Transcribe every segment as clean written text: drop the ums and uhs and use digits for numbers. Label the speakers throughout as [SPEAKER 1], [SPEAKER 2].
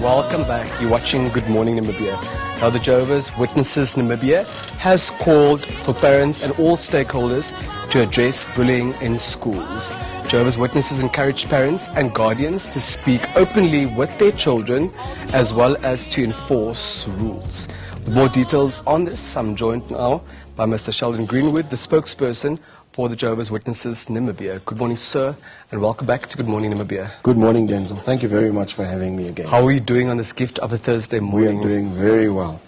[SPEAKER 1] Welcome back. You're watching Good Morning Namibia. Now, the Jehovah's Witnesses Namibia has called for parents and all stakeholders to address bullying in schools. Jehovah's Witnesses encourage parents and guardians to speak openly with their children as well as to enforce rules. With more details on this, I'm joined now by Mr. Sheldon Greenwood, the spokesperson for the Jehovah's Witnesses Namibia. Good morning, sir, and welcome back to Good Morning Namibia.
[SPEAKER 2] Good morning, Denzel. Thank you very much for having me again.
[SPEAKER 1] How are you doing on this gift of a Thursday morning?
[SPEAKER 2] We are doing very well.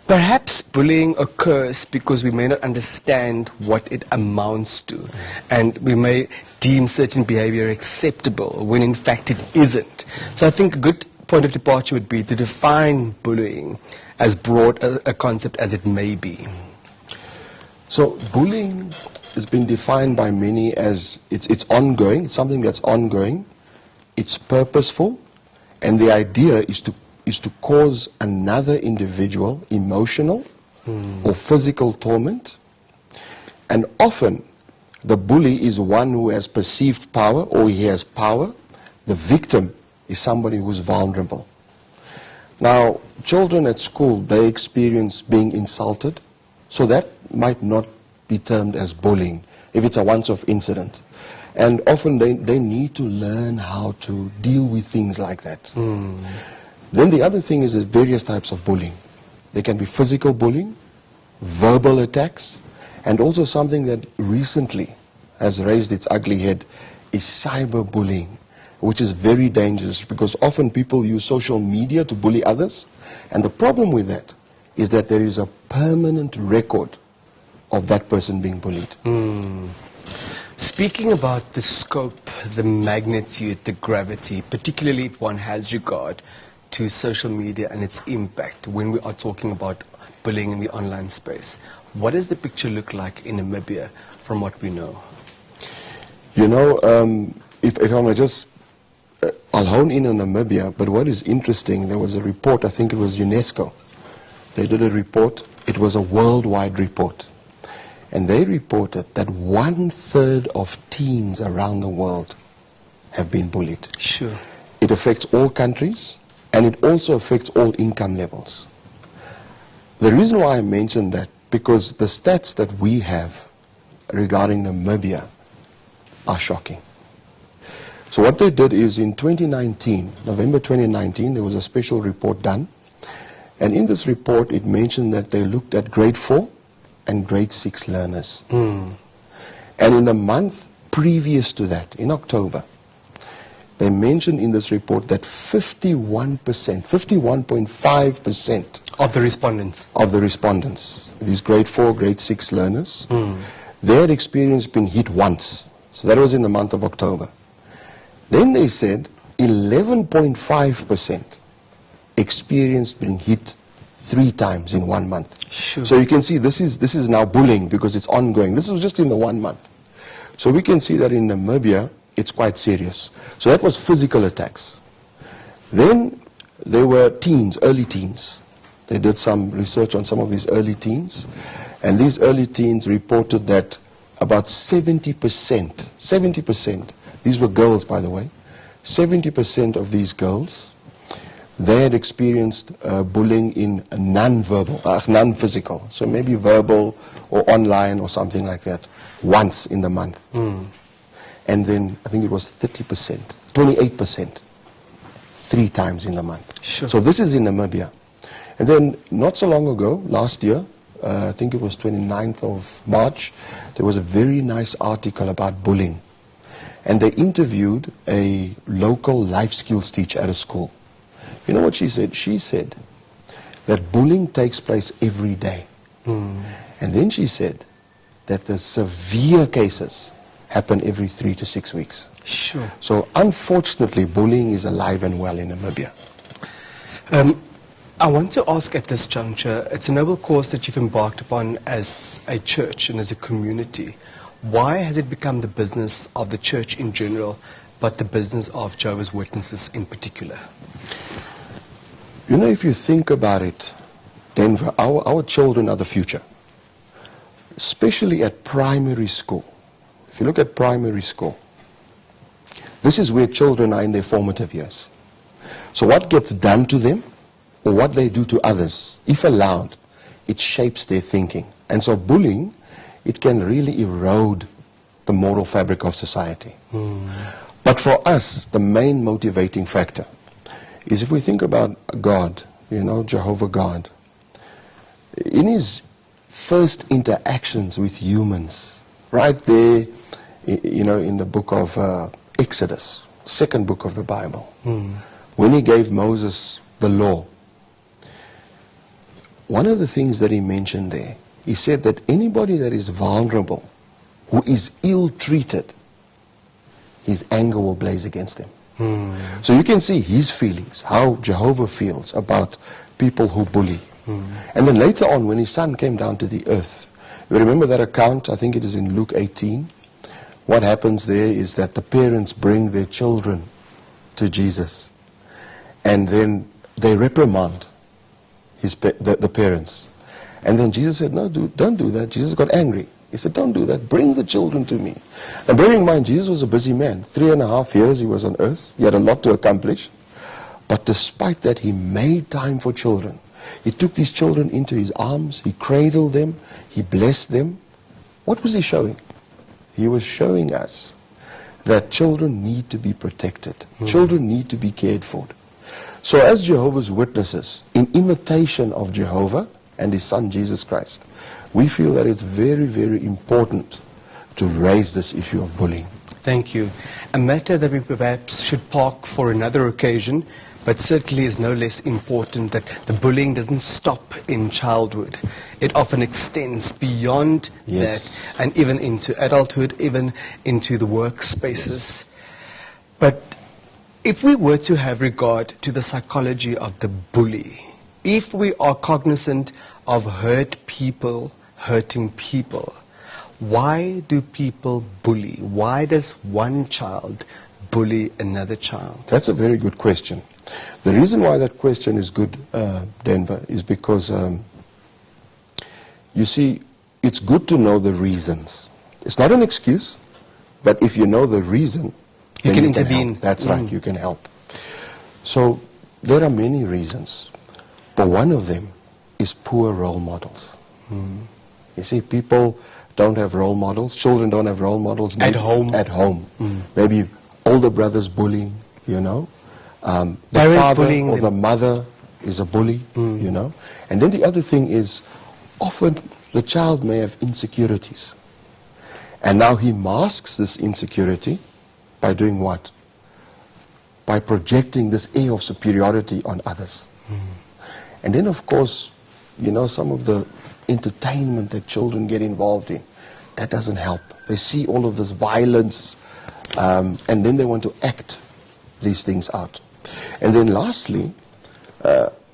[SPEAKER 1] Perhaps bullying occurs because we may not understand what it amounts to, and we may deem certain behaviour acceptable when in fact it isn't. So I think a good point of departure would be to define bullying as broad a concept as it may be.
[SPEAKER 2] So bullying has been defined by many as it's ongoing, it's something that's ongoing, it's purposeful, and the idea is to cause another individual emotional or physical torment. And often the bully is one who has perceived power, or he has power. The victim is somebody who's vulnerable. Now, children at school, they experience being insulted, so that might not be termed as bullying if it's a once-off incident. And often they need to learn how to deal with things like that. Then the other thing is various types of bullying. There can be physical bullying, verbal attacks, and also something that recently has raised its ugly head is cyberbullying, which is very dangerous because often people use social media to bully others. And the problem with that is that there is a permanent record of that person being bullied.
[SPEAKER 1] Speaking about the scope, the magnitude, the gravity, particularly if one has regard to social media and its impact when we are talking about bullying in the online space, what does the picture look like in Namibia from what we know?
[SPEAKER 2] You know, if I may just, I'll hone in on Namibia, but what is interesting, there was a report, I think it was UNESCO. They did a report, it was a worldwide report. And they reported that 1/3 of teens around the world have been bullied.
[SPEAKER 1] Sure.
[SPEAKER 2] It affects all countries, and it also affects all income levels. The reason why I mention that, because the stats that we have regarding Namibia are shocking. So what they did is in 2019, November 2019, there was a special report done. And in this report, it mentioned that they looked at grade 4 and grade 6 learners. And in the month previous to that, in October, they mentioned in this report that 51.5%
[SPEAKER 1] Of the respondents,
[SPEAKER 2] these grade 4, grade 6 learners, their experience been hit once. So that was in the month of October. Then they said 11.5% experienced being hit 3 times in 1 month.
[SPEAKER 1] Sure.
[SPEAKER 2] So you can see this is now bullying because it's ongoing. This was just in the 1 month. So we can see that in Namibia, it's quite serious. So that was physical attacks. Then there were teens, early teens. They did some research on some of these early teens. And these early teens reported that about 70%, these were girls by the way, 70% of these girls, they had experienced bullying in non-physical, so maybe verbal or online or something like that, once in the month. And then I think it was 28%, 3 times in the month.
[SPEAKER 1] Sure.
[SPEAKER 2] So this is in Namibia. And then not so long ago, last year, I think it was 29th of March, there was a very nice article about bullying. And they interviewed a local life skills teacher at a school. You know what she said? She said that bullying takes place every day. And then she said that the severe cases happen every 3 to 6 weeks.
[SPEAKER 1] Sure.
[SPEAKER 2] So unfortunately, bullying is alive and well in Namibia.
[SPEAKER 1] I want to ask at this juncture, it's a noble cause that you've embarked upon as a church and as a community. Why has it become the business of the church in general, but the business of Jehovah's Witnesses in particular?
[SPEAKER 2] You know, if you think about it, Denver, our children are the future, especially at primary school. If you look at primary school, this is where children are in their formative years. So what gets done to them, or what they do to others, if allowed, it shapes their thinking. And so bullying, it can really erode the moral fabric of society. But for us, the main motivating factor is if we think about God, Jehovah God, in his first interactions with humans, right there, in the book of Exodus, second book of the Bible, when he gave Moses the law, one of the things that he mentioned there, he said that anybody that is vulnerable, who is ill-treated, his anger will blaze against them. So you can see his feelings, how Jehovah feels about people who bully. And then later on, when his son came down to the earth, you remember that account, I think it is in Luke 18. What happens there is that the parents bring their children to Jesus, and then they reprimand the parents. And then Jesus said, no, don't do that. Jesus got angry. He said, don't do that. Bring the children to me. And bearing in mind, Jesus was a busy man. 3.5 years he was on earth. He had a lot to accomplish. But despite that, he made time for children. He took these children into his arms. He cradled them. He blessed them. What was he showing? He was showing us that children need to be protected. Children need to be cared for. So as Jehovah's Witnesses, in imitation of Jehovah and his son Jesus Christ, we feel that it's very, very important to raise this issue of bullying.
[SPEAKER 1] Thank you. A matter that we perhaps should park for another occasion, but certainly is no less important, that the bullying doesn't stop in childhood. It often extends beyond that, and even into adulthood, even into the workspaces. But if we were to have regard to the psychology of the bully, if we are cognizant of hurting people, why do people bully? Why does one child bully another child?
[SPEAKER 2] That's a very good question. The reason why that question is good, Denver, is because, you see, it's good to know the reasons. It's not an excuse, but if you know the reason,
[SPEAKER 1] you can intervene.
[SPEAKER 2] Help. That's right, you can help. So there are many reasons, but one of them is poor role models. You see, people don't have role models. Children don't have role models.
[SPEAKER 1] At home.
[SPEAKER 2] At home. Maybe older brothers bullying, the
[SPEAKER 1] Parents
[SPEAKER 2] father
[SPEAKER 1] bullying
[SPEAKER 2] or
[SPEAKER 1] them.
[SPEAKER 2] the mother is a bully, And then the other thing is, often the child may have insecurities. And now he masks this insecurity by doing what? By projecting this air of superiority on others. And then, of course, some of the entertainment that children get involved in, that doesn't help. They see all of this violence, and then they want to act these things out. And then lastly,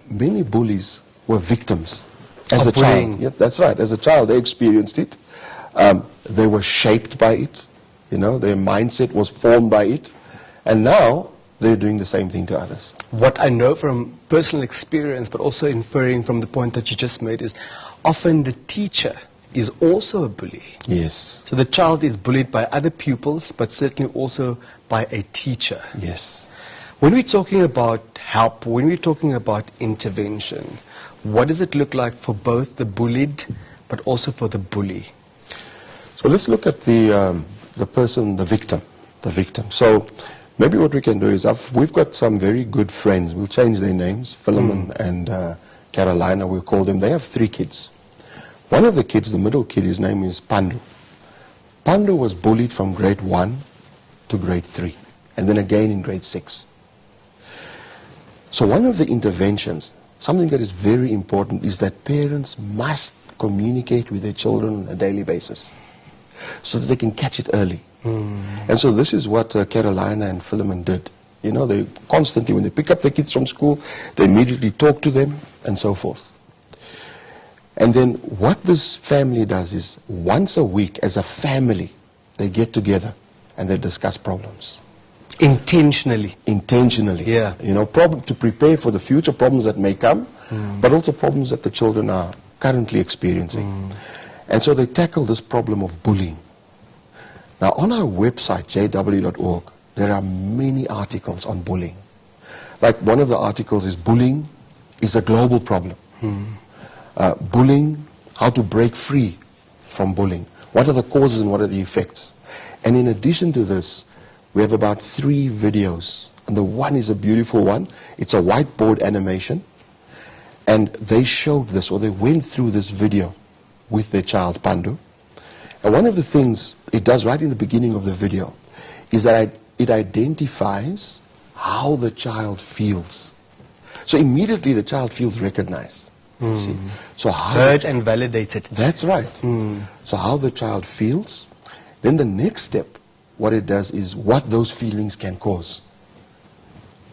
[SPEAKER 2] many bullies were victims as a child. Yeah, that's right. As a child, they experienced it. They were shaped by it. Their mindset was formed by it. And now they're doing the same thing to others.
[SPEAKER 1] What I know from personal experience, but also inferring from the point that you just made, is often the teacher is also a bully.
[SPEAKER 2] Yes.
[SPEAKER 1] So the child is bullied by other pupils, but certainly also by a teacher.
[SPEAKER 2] Yes.
[SPEAKER 1] When we're talking about help, when we're talking about intervention, what does it look like for both the bullied, but also for the bully?
[SPEAKER 2] So let's look at the person, the victim. So maybe what we can do is, we've got some very good friends. We'll change their names, Philemon and Carolina, we'll call them. They have 3 kids. One of the kids, the middle kid, his name is Pandu. Pandu was bullied from grade 1 to grade 3, and then again in grade 6. So one of the interventions, something that is very important, is that parents must communicate with their children on a daily basis so that they can catch it early. And so this is what Carolina and Philemon did. They constantly, when they pick up their kids from school, they immediately talk to them and so forth. And then what this family does is, once a week as a family, they get together and they discuss problems.
[SPEAKER 1] Intentionally.
[SPEAKER 2] Yeah. Problem to prepare for the future problems that may come, but also problems that the children are currently experiencing. And so they tackle this problem of bullying. Now on our website, jw.org, there are many articles on bullying. Like one of the articles is bullying is a global problem. Bullying, how to break free from bullying. What are the causes and what are the effects? And in addition to this, we have about 3 videos. And the one is a beautiful one. It's a whiteboard animation. And they showed this, or they went through this video with their child, Pandu. And one of the things it does right in the beginning of the video is that it identifies how the child feels. So immediately the child feels recognized. See? So
[SPEAKER 1] heard and validated.
[SPEAKER 2] That's right. So how the child feels. Then the next step, what it does is what those feelings can cause.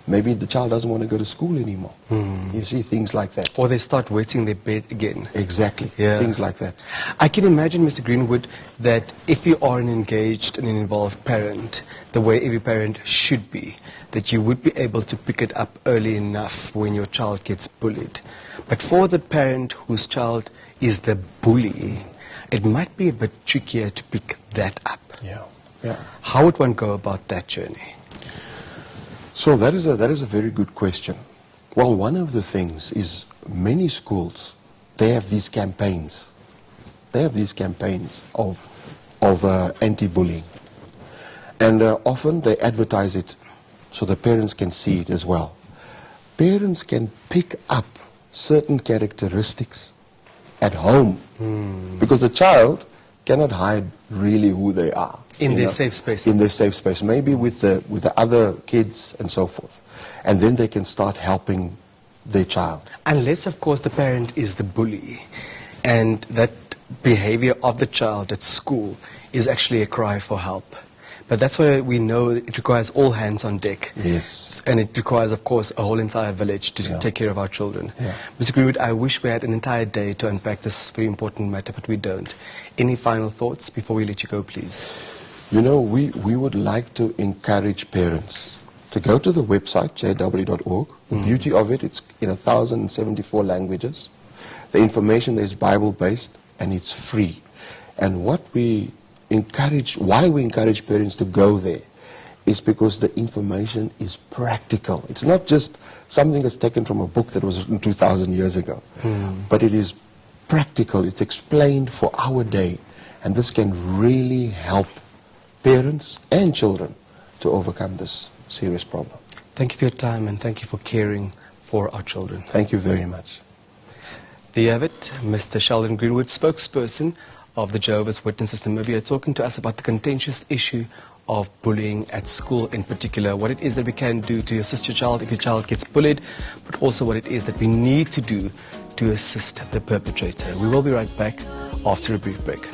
[SPEAKER 2] Maybe the child doesn't want to go to school anymore. You see, things like that.
[SPEAKER 1] Or they start wetting their bed again.
[SPEAKER 2] Exactly, things like that.
[SPEAKER 1] I can imagine, Mr. Greenwood, that if you are an engaged and an involved parent, the way every parent should be, that you would be able to pick it up early enough when your child gets bullied. But for the parent whose child is the bully, it might be a bit trickier to pick that up. How would one go about that journey?
[SPEAKER 2] So that is a very good question. Well, one of the things is many schools, they have these campaigns. They have these campaigns of anti-bullying. And often they advertise it so the parents can see it as well. Parents can pick up certain characteristics at home because the child cannot hide really who they are.
[SPEAKER 1] In their safe space.
[SPEAKER 2] In their safe space, maybe with the other kids and so forth. And then they can start helping their child.
[SPEAKER 1] Unless, of course, the parent is the bully and that behavior of the child at school is actually a cry for help. But that's why we know it requires all hands on deck.
[SPEAKER 2] Yes.
[SPEAKER 1] And it requires, of course, a whole entire village to take care of our children. Mr. Greenwood, I wish we had an entire day to unpack this very important matter, but we don't. Any final thoughts before we let you go, please?
[SPEAKER 2] You know, we would like to encourage parents to go to the website, jw.org. The beauty of it, it's in 1,074 languages. The information there is Bible-based and it's free. And what we encourage, why we encourage parents to go there is because the information is practical. It's not just something that's taken from a book that was written 2,000 years ago, but it is practical. It's explained for our day. And this can really help parents and children to overcome this serious problem.
[SPEAKER 1] Thank you for your time and thank you for caring for our children.
[SPEAKER 2] Thank you very much.
[SPEAKER 1] There you have it, Mr. Sheldon Greenwood, spokesperson of the Jehovah's Witnesses Namibia, talking to us about the contentious issue of bullying at school in particular, what it is that we can do to assist your child if your child gets bullied, but also what it is that we need to do to assist the perpetrator. We will be right back after a brief break.